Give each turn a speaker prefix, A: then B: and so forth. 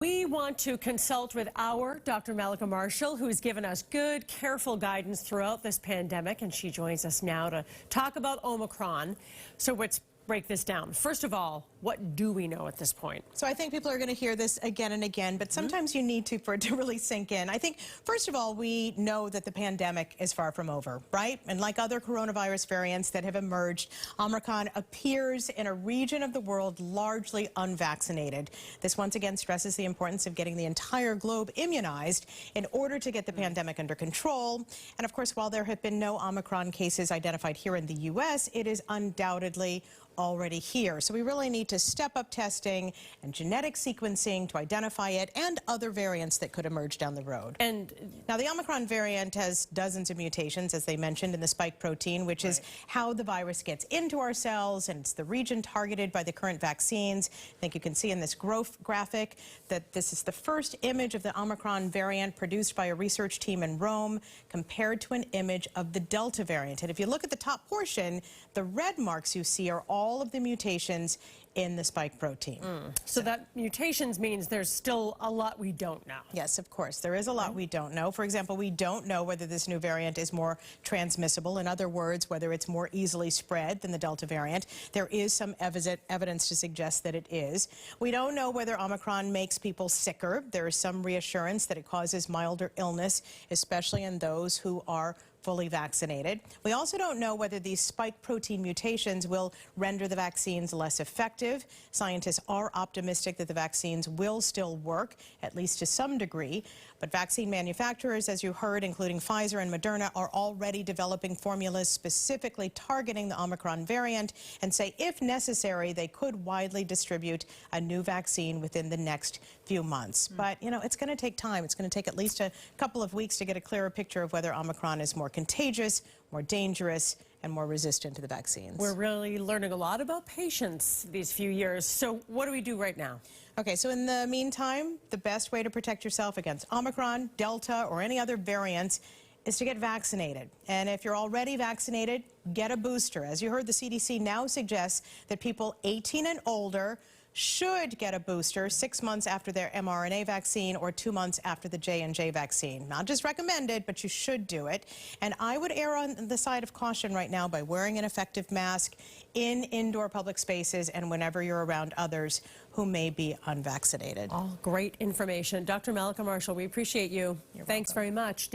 A: We want to consult with our Dr. Mallika Marshall, who's given us good, careful guidance throughout this pandemic, and she joins us now to talk about Omicron. So let's break this down. First of all, what do we know at this point?
B: So I think people are going to hear this again and again, but sometimes you need to for it to really sink in. I think, first of all, we know that the pandemic is far from over, right? And like other coronavirus variants that have emerged, Omicron appears in a region of the world largely unvaccinated. This once again stresses the importance of getting the entire globe immunized in order to get the pandemic under control. And of course, while there have been no Omicron cases identified here in the U.S., it is undoubtedly already here. So we really need to step up testing and genetic sequencing to identify it and other variants that could emerge down the road.
A: And
B: now the Omicron variant has dozens of mutations, as they mentioned, in the spike protein, which is how the virus gets into our cells, and it's the region targeted by the current vaccines. I think you can see in this graphic that this is the first image of the Omicron variant produced by a research team in Rome compared to an image of the Delta variant. And if you look at the top portion, the red marks you see are all of the mutations in the spike protein.
A: So that mutations means there's still a lot we don't know.
B: Yes, of course. There is a lot we don't know. For example, we don't know whether this new variant is more transmissible. In other words, whether it's more easily spread than the Delta variant. There is some evidence to suggest that it is. We don't know whether Omicron makes people sicker. There is some reassurance that it causes milder illness, especially in those who are fully vaccinated. We also don't know whether these spike protein mutations will render the vaccines less effective. Scientists are optimistic that the vaccines will still work, at least to some degree. But vaccine manufacturers, as you heard, including Pfizer and Moderna, are already developing formulas specifically targeting the Omicron variant and say, if necessary, they could widely distribute a new vaccine within the next few months. But, you know, it's going to take time. It's going to take at least a couple of weeks to get a clearer picture of whether Omicron is more contagious, more dangerous, and more resistant to the vaccines.
A: We're really learning a lot about patients these few years. So what do we do right now?
B: Okay, so in the meantime, the best way to protect yourself against Omicron, Delta, or any other variants is to get vaccinated. And if you're already vaccinated, get a booster. As you heard, the CDC now suggests that people 18 and older should get a booster 6 months after their mRNA vaccine or 2 months after the J&J vaccine. Not just recommended, but you should do it. And I would err on the side of caution right now by wearing an effective mask in indoor public spaces and whenever you're around others who may be unvaccinated.
A: All great information. Dr. Mallika Marshall, we appreciate you. Thanks very much.